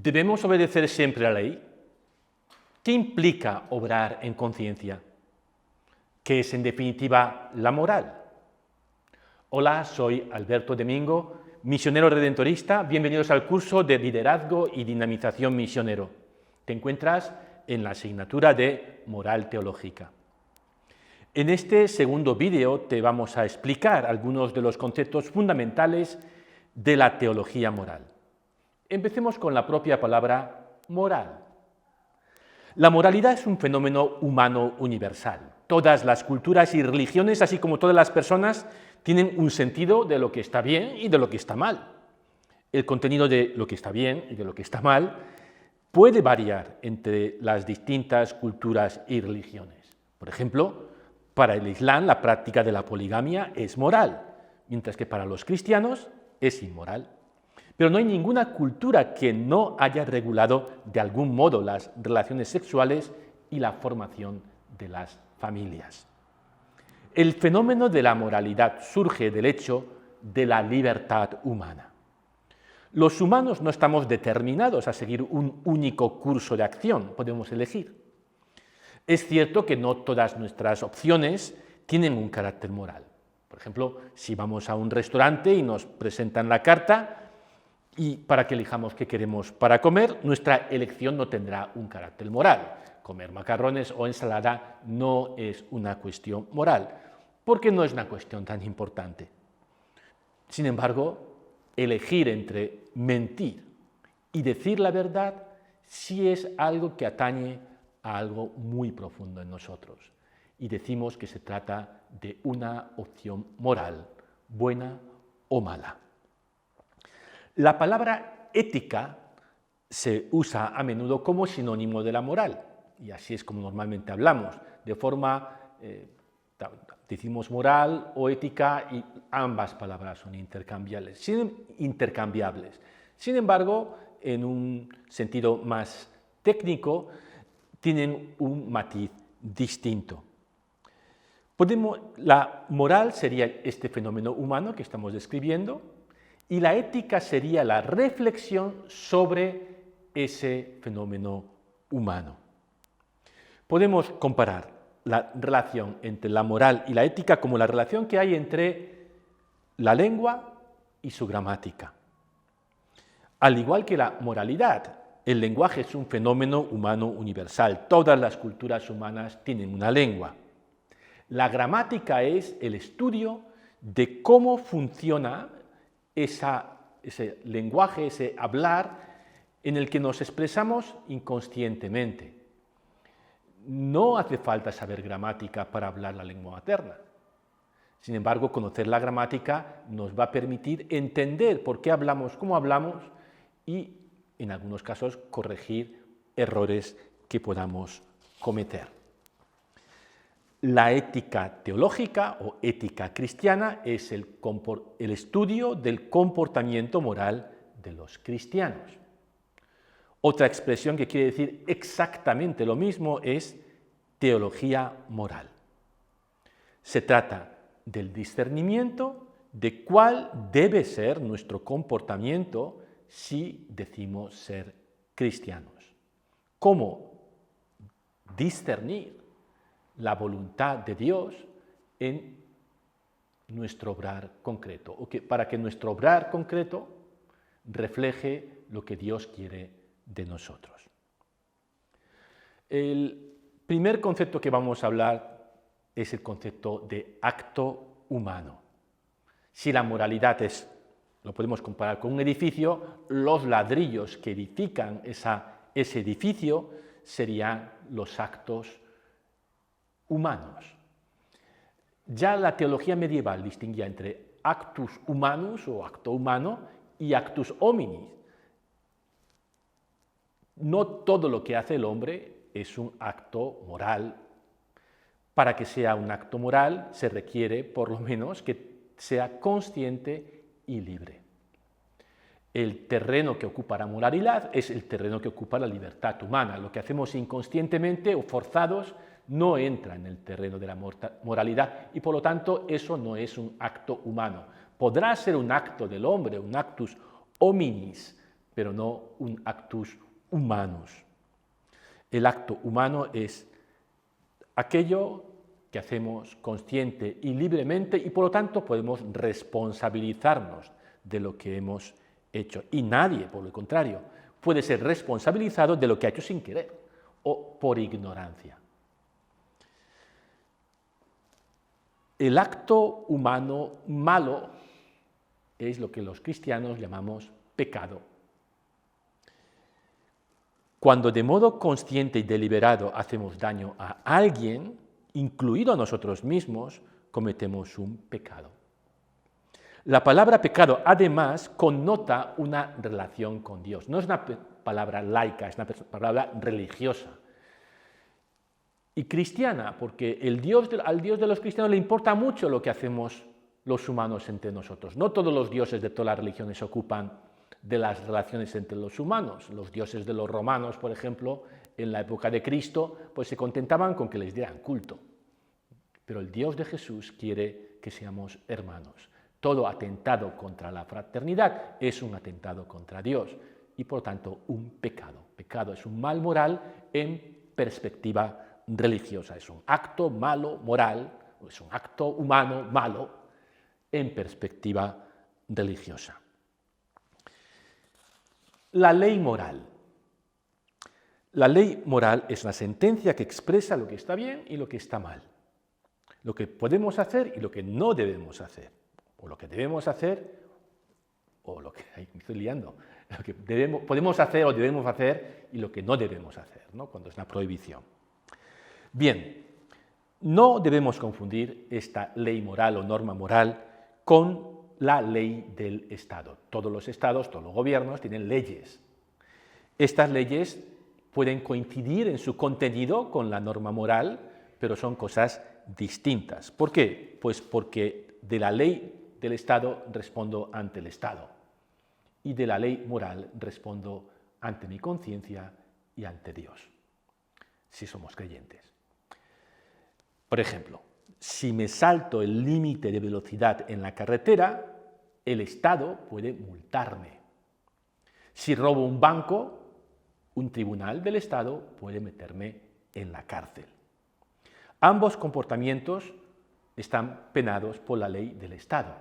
¿Debemos obedecer siempre la ley? ¿Qué implica obrar en conciencia? ¿Qué es, en definitiva, la moral? Hola, soy Alberto Domingo, misionero redentorista. Bienvenidos al curso de Liderazgo y Dinamización Misionero. Te encuentras en la asignatura de Moral Teológica. En este segundo vídeo te vamos a explicar algunos de los conceptos fundamentales de la teología moral. Empecemos con la propia palabra moral. La moralidad es un fenómeno humano universal. Todas las culturas y religiones, así como todas las personas, tienen un sentido de lo que está bien y de lo que está mal. El contenido de lo que está bien y de lo que está mal puede variar entre las distintas culturas y religiones. Por ejemplo, para el Islam la práctica de la poligamia es moral, mientras que para los cristianos es inmoral. Pero no hay ninguna cultura que no haya regulado de algún modo las relaciones sexuales y la formación de las familias. El fenómeno de la moralidad surge del hecho de la libertad humana. Los humanos no estamos determinados a seguir un único curso de acción, podemos elegir. Es cierto que no todas nuestras opciones tienen un carácter moral. Por ejemplo, si vamos a un restaurante y nos presentan la carta, y para que elijamos qué queremos para comer, nuestra elección no tendrá un carácter moral. Comer macarrones o ensalada no es una cuestión moral, porque no es una cuestión tan importante. Sin embargo, elegir entre mentir y decir la verdad sí es algo que atañe a algo muy profundo en nosotros. Y decimos que se trata de una opción moral, buena o mala. La palabra ética se usa a menudo como sinónimo de la moral, y así es como normalmente hablamos, de forma, decimos moral o ética, y ambas palabras son intercambiables. Sin embargo, en un sentido más técnico, tienen un matiz distinto. La moral sería este fenómeno humano que estamos describiendo, y la ética sería la reflexión sobre ese fenómeno humano. Podemos comparar la relación entre la moral y la ética como la relación que hay entre la lengua y su gramática. Al igual que la moralidad, el lenguaje es un fenómeno humano universal. Todas las culturas humanas tienen una lengua. La gramática es el estudio de cómo funciona ese lenguaje, ese hablar en el que nos expresamos inconscientemente. No hace falta saber gramática para hablar la lengua materna. Sin embargo, conocer la gramática nos va a permitir entender por qué hablamos como hablamos y, en algunos casos, corregir errores que podamos cometer. La ética teológica o ética cristiana es el estudio del comportamiento moral de los cristianos. Otra expresión que quiere decir exactamente lo mismo es teología moral. Se trata del discernimiento de cuál debe ser nuestro comportamiento si decimos ser cristianos. ¿Cómo discernir la voluntad de Dios en nuestro obrar concreto, para que nuestro obrar concreto refleje lo que Dios quiere de nosotros? El primer concepto que vamos a hablar es el concepto de acto humano. Si la moralidad lo podemos comparar con un edificio, los ladrillos que edifican ese edificio serían los actos humanos. Ya la teología medieval distinguía entre actus humanus o acto humano y actus hominis. No todo lo que hace el hombre es un acto moral. Para que sea un acto moral se requiere, por lo menos, que sea consciente y libre. El terreno que ocupa la moralidad es el terreno que ocupa la libertad humana. Lo que hacemos inconscientemente o forzados no entra en el terreno de la moralidad y, por lo tanto, eso no es un acto humano. Podrá ser un acto del hombre, un actus hominis, pero no un actus humanus. El acto humano es aquello que hacemos consciente y libremente y por lo tanto podemos responsabilizarnos de lo que hemos hecho. Y nadie, por el contrario, puede ser responsabilizado de lo que ha hecho sin querer o por ignorancia. El acto humano malo es lo que los cristianos llamamos pecado. Cuando de modo consciente y deliberado hacemos daño a alguien, incluido a nosotros mismos, cometemos un pecado. La palabra pecado, además, connota una relación con Dios. No es una palabra laica, es una palabra religiosa. Y cristiana, porque al Dios de los cristianos le importa mucho lo que hacemos los humanos entre nosotros. No todos los dioses de todas las religiones se ocupan de las relaciones entre los humanos. Los dioses de los romanos, por ejemplo, en la época de Cristo, pues se contentaban con que les dieran culto. Pero el Dios de Jesús quiere que seamos hermanos. Todo atentado contra la fraternidad es un atentado contra Dios y, por tanto, un pecado. Pecado es un mal moral en perspectiva religiosa. Es un acto malo moral, es un acto humano malo en perspectiva religiosa. La ley moral. La ley moral es una sentencia que expresa lo que está bien y lo que está mal, lo que podemos hacer y lo que no debemos hacer, o lo que debemos hacer, o lo que, me estoy liando, lo que podemos hacer o debemos hacer y lo que no debemos hacer, ¿no? Cuando es una prohibición. Bien, no debemos confundir esta ley moral o norma moral con la ley del Estado. Todos los estados, todos los gobiernos tienen leyes. Estas leyes pueden coincidir en su contenido con la norma moral, pero son cosas distintas. ¿Por qué? Pues porque de la ley del Estado respondo ante el Estado y de la ley moral respondo ante mi conciencia y ante Dios, si somos creyentes. Por ejemplo, si me salto el límite de velocidad en la carretera, el Estado puede multarme. Si robo un banco, un tribunal del Estado puede meterme en la cárcel. Ambos comportamientos están penados por la ley del Estado.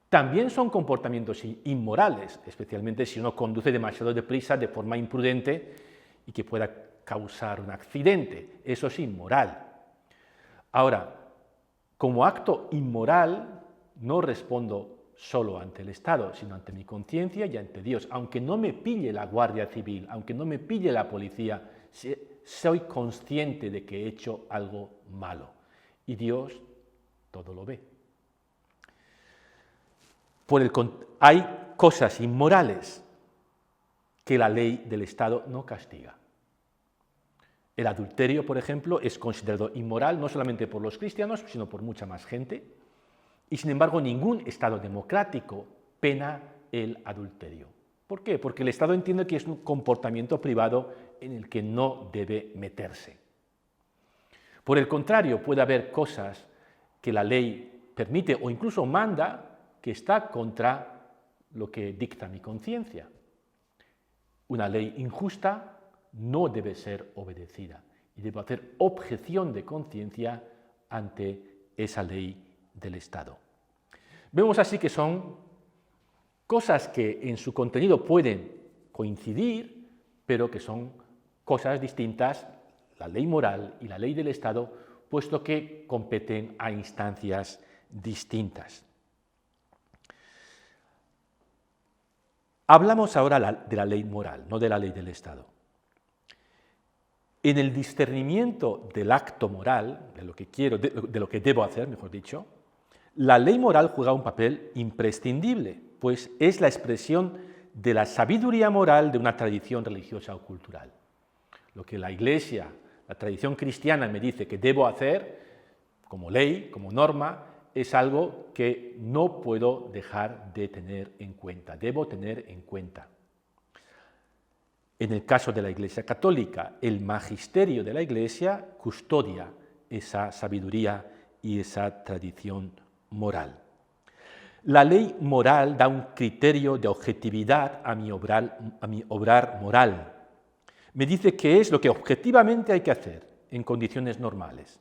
También son comportamientos inmorales, especialmente si uno conduce demasiado deprisa de forma imprudente y que pueda causar un accidente. Eso es inmoral. Ahora, como acto inmoral, no respondo solo ante el Estado, sino ante mi conciencia y ante Dios. Aunque no me pille la Guardia Civil, aunque no me pille la policía, soy consciente de que he hecho algo malo. Y Dios todo lo ve. Hay cosas inmorales que la ley del Estado no castiga. El adulterio, por ejemplo, es considerado inmoral no solamente por los cristianos, sino por mucha más gente. Y sin embargo, ningún Estado democrático pena el adulterio. ¿Por qué? Porque el Estado entiende que es un comportamiento privado en el que no debe meterse. Por el contrario, puede haber cosas que la ley permite o incluso manda que está contra lo que dicta mi conciencia. Una ley injusta no debe ser obedecida y debo hacer objeción de conciencia ante esa ley del Estado. Vemos así que son cosas que en su contenido pueden coincidir, pero que son cosas distintas, la ley moral y la ley del Estado, puesto que competen a instancias distintas. Hablamos ahora de la ley moral, no de la ley del Estado. En el discernimiento del acto moral, de lo que quiero, de lo que debo hacer, mejor dicho, la ley moral juega un papel imprescindible, pues es la expresión de la sabiduría moral de una tradición religiosa o cultural. Lo que la Iglesia, la tradición cristiana me dice que debo hacer, como ley, como norma, es algo que no puedo dejar de tener en cuenta, debo tener en cuenta. En el caso de la Iglesia católica, el magisterio de la Iglesia custodia esa sabiduría y esa tradición moral. La ley moral da un criterio de objetividad a mi obrar moral. Me dice qué es lo que objetivamente hay que hacer en condiciones normales.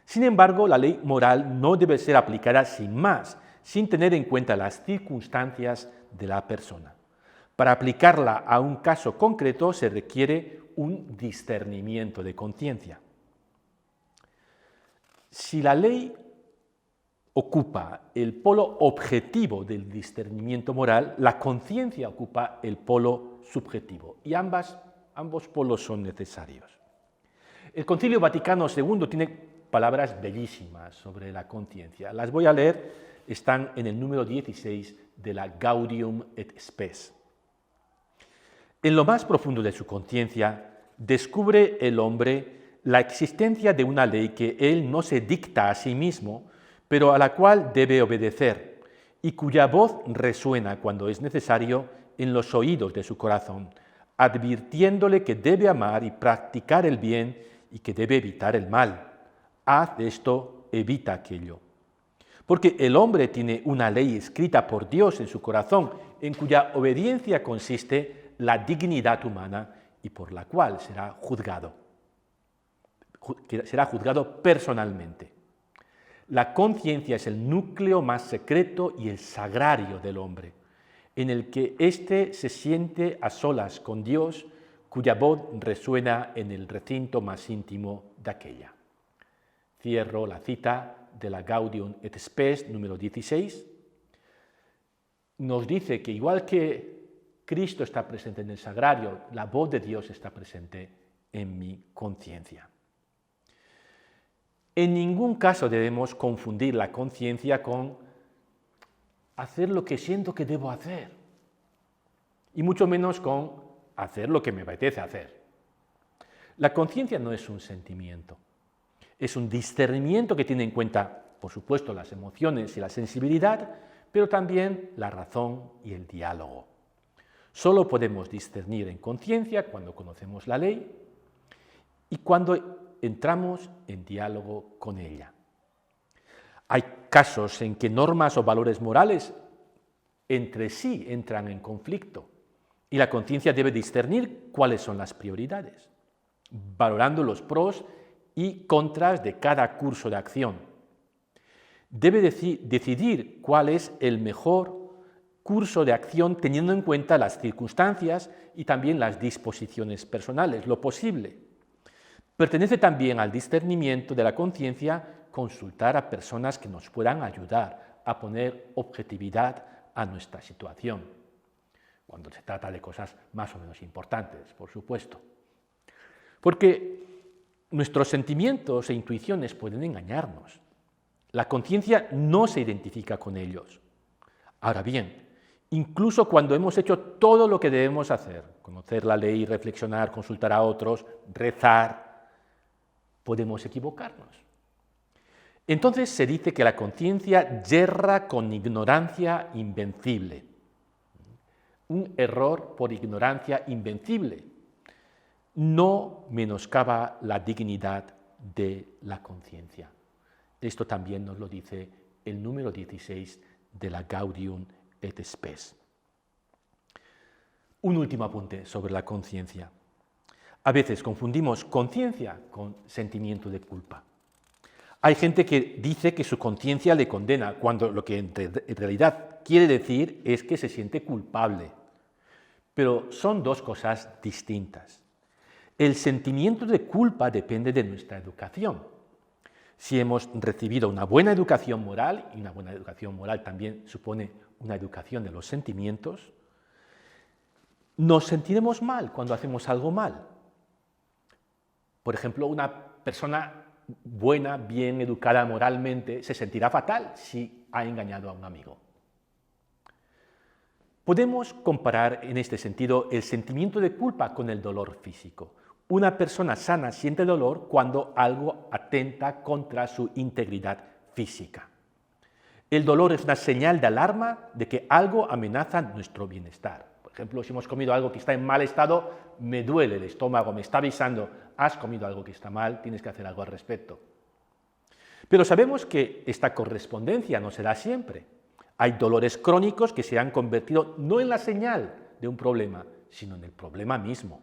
Sin embargo, la ley moral no debe ser aplicada sin más, sin tener en cuenta las circunstancias de la persona. Para aplicarla a un caso concreto se requiere un discernimiento de conciencia. Si la ley ocupa el polo objetivo del discernimiento moral, la conciencia ocupa el polo subjetivo, y ambos polos son necesarios. El Concilio Vaticano II tiene palabras bellísimas sobre la conciencia. Las voy a leer, están en el número 16 de la Gaudium et Spes. En lo más profundo de su conciencia, descubre el hombre la existencia de una ley que él no se dicta a sí mismo, pero a la cual debe obedecer, y cuya voz resuena cuando es necesario en los oídos de su corazón, advirtiéndole que debe amar y practicar el bien y que debe evitar el mal. Haz esto, evita aquello. Porque el hombre tiene una ley escrita por Dios en su corazón, en cuya obediencia consiste la dignidad humana y por la cual será juzgado personalmente. La conciencia es el núcleo más secreto y el sagrario del hombre, en el que éste se siente a solas con Dios, cuya voz resuena en el recinto más íntimo de aquella. Cierro la cita de la Gaudium et Spes, número 16. Nos dice que igual que Cristo está presente en el sagrario, la voz de Dios está presente en mi conciencia. En ningún caso debemos confundir la conciencia con hacer lo que siento que debo hacer, y mucho menos con hacer lo que me apetece hacer. La conciencia no es un sentimiento, es un discernimiento que tiene en cuenta, por supuesto, las emociones y la sensibilidad, pero también la razón y el diálogo. Solo podemos discernir en conciencia cuando conocemos la ley y cuando entramos en diálogo con ella. Hay casos en que normas o valores morales entre sí entran en conflicto y la conciencia debe discernir cuáles son las prioridades, valorando los pros y contras de cada curso de acción. Debe decidir cuál es el mejor curso de acción teniendo en cuenta las circunstancias y también las disposiciones personales, lo posible. Pertenece también al discernimiento de la conciencia consultar a personas que nos puedan ayudar a poner objetividad a nuestra situación, cuando se trata de cosas más o menos importantes, por supuesto. Porque nuestros sentimientos e intuiciones pueden engañarnos. La conciencia no se identifica con ellos. Ahora bien, incluso cuando hemos hecho todo lo que debemos hacer, conocer la ley, reflexionar, consultar a otros, rezar, podemos equivocarnos. Entonces se dice que la conciencia yerra con ignorancia invencible. Un error por ignorancia invencible no menoscaba la dignidad de la conciencia. Esto también nos lo dice el número 16 de la Gaudium et Spes. Un último apunte sobre la conciencia. A veces confundimos conciencia con sentimiento de culpa. Hay gente que dice que su conciencia le condena, cuando lo que en realidad quiere decir es que se siente culpable. Pero son dos cosas distintas. El sentimiento de culpa depende de nuestra educación. Si hemos recibido una buena educación moral, y una buena educación moral también supone una educación de los sentimientos, nos sentiremos mal cuando hacemos algo mal. Por ejemplo, una persona buena, bien educada moralmente, se sentirá fatal si ha engañado a un amigo. Podemos comparar en este sentido el sentimiento de culpa con el dolor físico. Una persona sana siente dolor cuando algo atenta contra su integridad física. El dolor es una señal de alarma de que algo amenaza nuestro bienestar. Por ejemplo, si hemos comido algo que está en mal estado, me duele el estómago, me está avisando, has comido algo que está mal, tienes que hacer algo al respecto. Pero sabemos que esta correspondencia no se da siempre. Hay dolores crónicos que se han convertido no en la señal de un problema, sino en el problema mismo.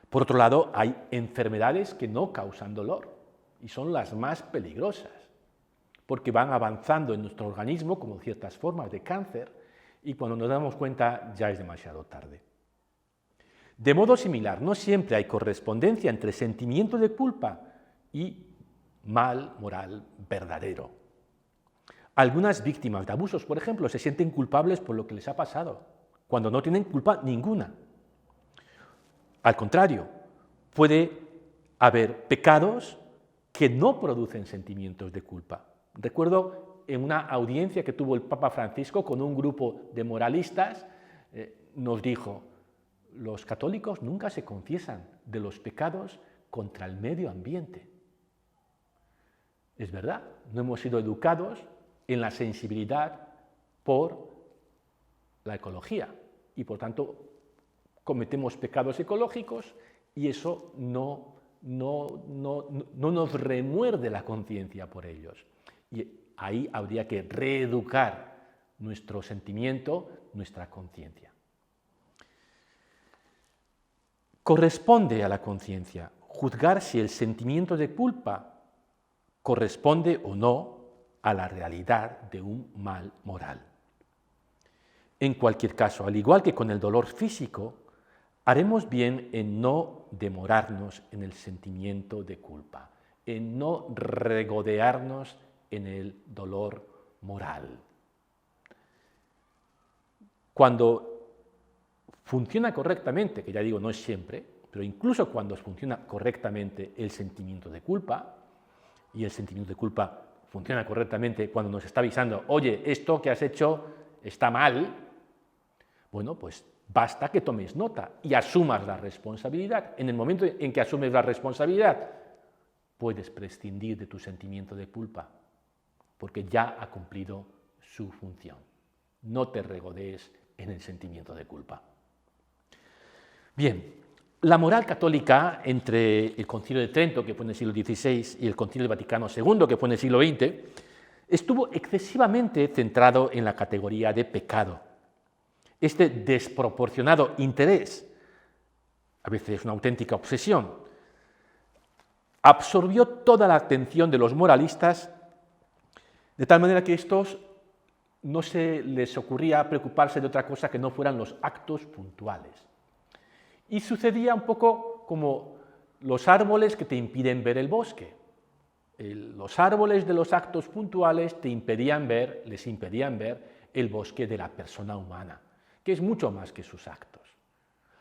Por otro lado, hay enfermedades que no causan dolor y son las más peligrosas, porque van avanzando en nuestro organismo como ciertas formas de cáncer y cuando nos damos cuenta ya es demasiado tarde. De modo similar, no siempre hay correspondencia entre sentimiento de culpa y mal moral verdadero. Algunas víctimas de abusos, por ejemplo, se sienten culpables por lo que les ha pasado, cuando no tienen culpa ninguna. Al contrario, puede haber pecados que no producen sentimientos de culpa. Recuerdo en una audiencia que tuvo el Papa Francisco con un grupo de moralistas, nos dijo: los católicos nunca se confiesan de los pecados contra el medio ambiente. Es verdad, no hemos sido educados en la sensibilidad por la ecología y por tanto cometemos pecados ecológicos y eso no nos remuerde la conciencia por ellos. Y ahí habría que reeducar nuestro sentimiento, nuestra conciencia. Corresponde a la conciencia juzgar si el sentimiento de culpa corresponde o no a la realidad de un mal moral. En cualquier caso, al igual que con el dolor físico, haremos bien en no demorarnos en el sentimiento de culpa, en no regodearnos en el dolor moral. Cuando funciona correctamente, que ya digo no es siempre, pero incluso cuando funciona correctamente el sentimiento de culpa, y el sentimiento de culpa funciona correctamente cuando nos está avisando: oye, esto que has hecho está mal, bueno, pues basta que tomes nota y asumas la responsabilidad. En el momento en que asumes la responsabilidad, puedes prescindir de tu sentimiento de culpa, porque ya ha cumplido su función. No te regodees en el sentimiento de culpa. Bien, la moral católica entre el Concilio de Trento, que fue en el siglo XVI, y el Concilio Vaticano II, que fue en el siglo XX, estuvo excesivamente centrado en la categoría de pecado. Este desproporcionado interés, a veces una auténtica obsesión, absorbió toda la atención de los moralistas, de tal manera que estos no se les ocurría preocuparse de otra cosa que no fueran los actos puntuales. Y sucedía un poco como los árboles que te impiden ver el bosque. Los árboles de los actos puntuales les impedían ver el bosque de la persona humana, que es mucho más que sus actos,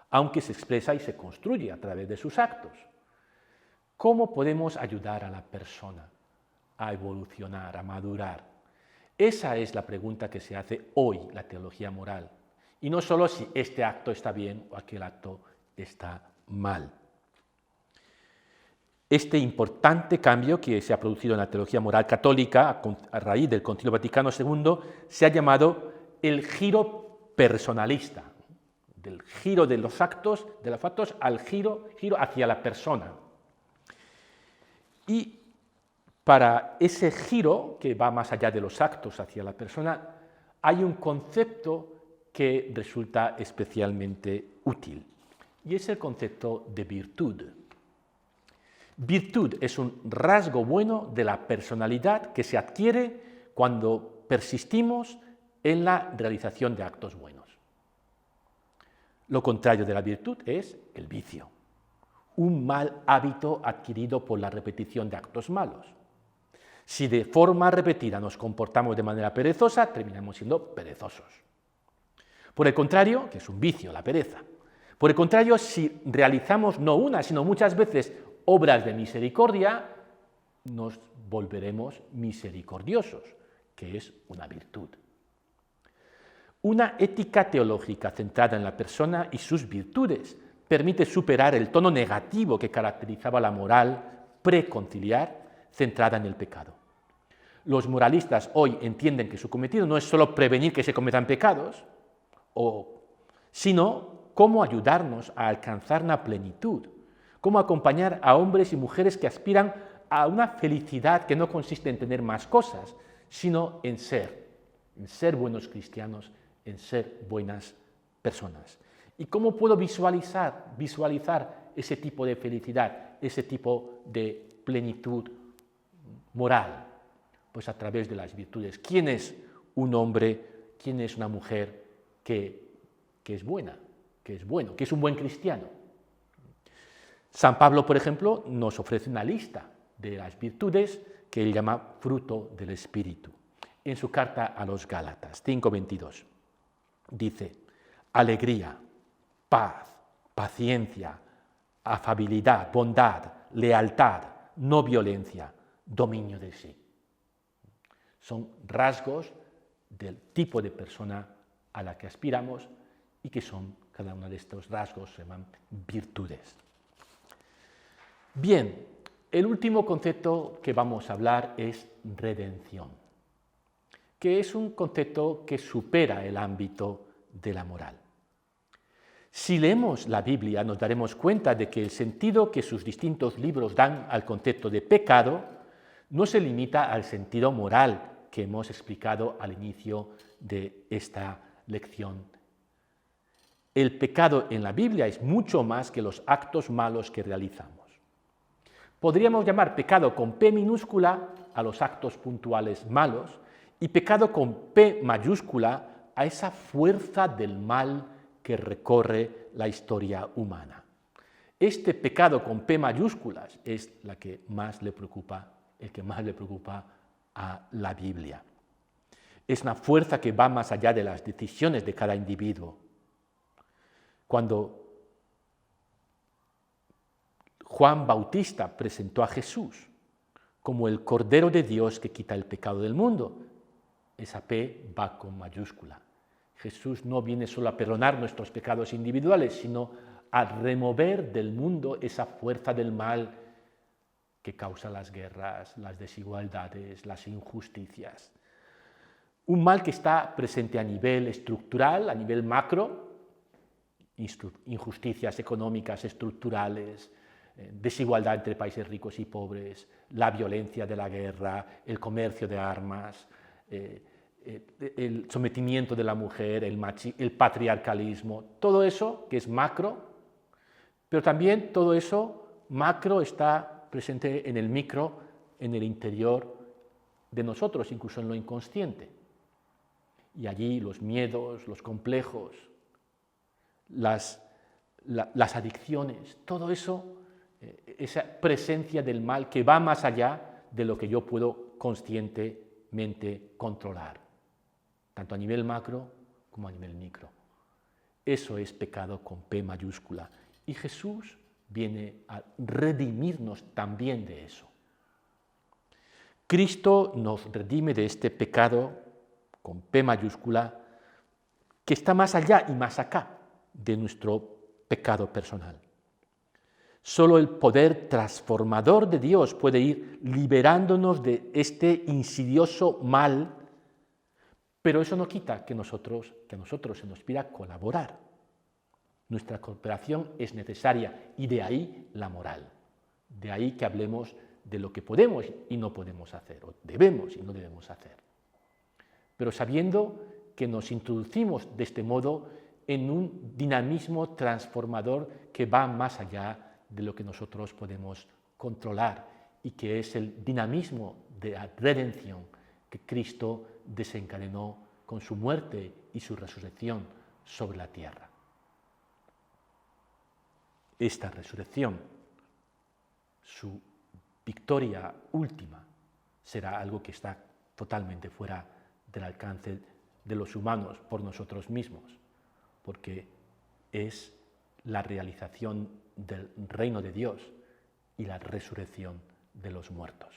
aunque se expresa y se construye a través de sus actos. ¿Cómo podemos ayudar a la persona a evolucionar, a madurar? Esa es la pregunta que se hace hoy la teología moral, y no solo si este acto está bien o aquel acto está mal. Este importante cambio que se ha producido en la teología moral católica a raíz del Concilio Vaticano II se ha llamado el giro personalista, del giro de los actos al giro hacia la persona. Y para ese giro, que va más allá de los actos hacia la persona, hay un concepto que resulta especialmente útil, y es el concepto de virtud. Virtud es un rasgo bueno de la personalidad que se adquiere cuando persistimos en la realización de actos buenos. Lo contrario de la virtud es el vicio, un mal hábito adquirido por la repetición de actos malos. Si de forma repetida nos comportamos de manera perezosa, terminamos siendo perezosos. Por el contrario, que es un vicio, la pereza, por el contrario, si realizamos no una, sino muchas veces obras de misericordia, nos volveremos misericordiosos, que es una virtud. Una ética teológica centrada en la persona y sus virtudes permite superar el tono negativo que caracterizaba la moral preconciliar centrada en el pecado. Los moralistas hoy entienden que su cometido no es solo prevenir que se cometan pecados, sino cómo ayudarnos a alcanzar la plenitud, cómo acompañar a hombres y mujeres que aspiran a una felicidad que no consiste en tener más cosas, sino en ser en ser buenos cristianos, en ser buenas personas. ¿Y cómo puedo visualizar ese tipo de felicidad, ese tipo de plenitud moral? Pues a través de las virtudes. ¿Quién es un hombre, quién es una mujer que es buena, que es bueno, que es un buen cristiano? San Pablo, por ejemplo, nos ofrece una lista de las virtudes que él llama fruto del Espíritu. En su carta a los Gálatas 5:22 dice: alegría, paz, paciencia, afabilidad, bondad, lealtad, no violencia, dominio de sí. Son rasgos del tipo de persona a la que aspiramos y que son, cada uno de estos rasgos se llaman virtudes. Bien, el último concepto que vamos a hablar es redención, que es un concepto que supera el ámbito de la moral. Si leemos la Biblia, nos daremos cuenta de que el sentido que sus distintos libros dan al concepto de pecado no se limita al sentido moral que hemos explicado al inicio de esta lección. El pecado en la Biblia es mucho más que los actos malos que realizamos. Podríamos llamar pecado con P minúscula a los actos puntuales malos y pecado con P mayúscula a esa fuerza del mal que recorre la historia humana. Este pecado con P mayúsculas es el que más le preocupa a la Biblia. Es una fuerza que va más allá de las decisiones de cada individuo. Cuando Juan Bautista presentó a Jesús como el Cordero de Dios que quita el pecado del mundo, esa P va con mayúscula. Jesús no viene solo a perdonar nuestros pecados individuales, sino a remover del mundo esa fuerza del mal que causa las guerras, las desigualdades, las injusticias. Un mal que está presente a nivel estructural, a nivel macro, injusticias económicas estructurales, desigualdad entre países ricos y pobres, la violencia de la guerra, el comercio de armas, el sometimiento de la mujer, el patriarcalismo, todo eso que es macro, pero también todo eso macro está presente en el micro, en el interior de nosotros, incluso en lo inconsciente. Y allí los miedos, los complejos, las adicciones, todo eso, esa presencia del mal que va más allá de lo que yo puedo conscientemente controlar, tanto a nivel macro como a nivel micro. Eso es pecado con P mayúscula. Y Jesús viene a redimirnos también de eso. Cristo nos redime de este pecado con P mayúscula que está más allá y más acá de nuestro pecado personal. Solo el poder transformador de Dios puede ir liberándonos de este insidioso mal, pero eso no quita que a nosotros se nos pida colaborar. Nuestra cooperación es necesaria y de ahí la moral. De ahí que hablemos de lo que podemos y no podemos hacer, o debemos y no debemos hacer. Pero sabiendo que nos introducimos de este modo en un dinamismo transformador que va más allá de lo que nosotros podemos controlar y que es el dinamismo de la redención que Cristo desencadenó con su muerte y su resurrección sobre la tierra. Esta resurrección, su victoria última, será algo que está totalmente fuera del alcance de los humanos por nosotros mismos, porque es la realización del reino de Dios y la resurrección de los muertos.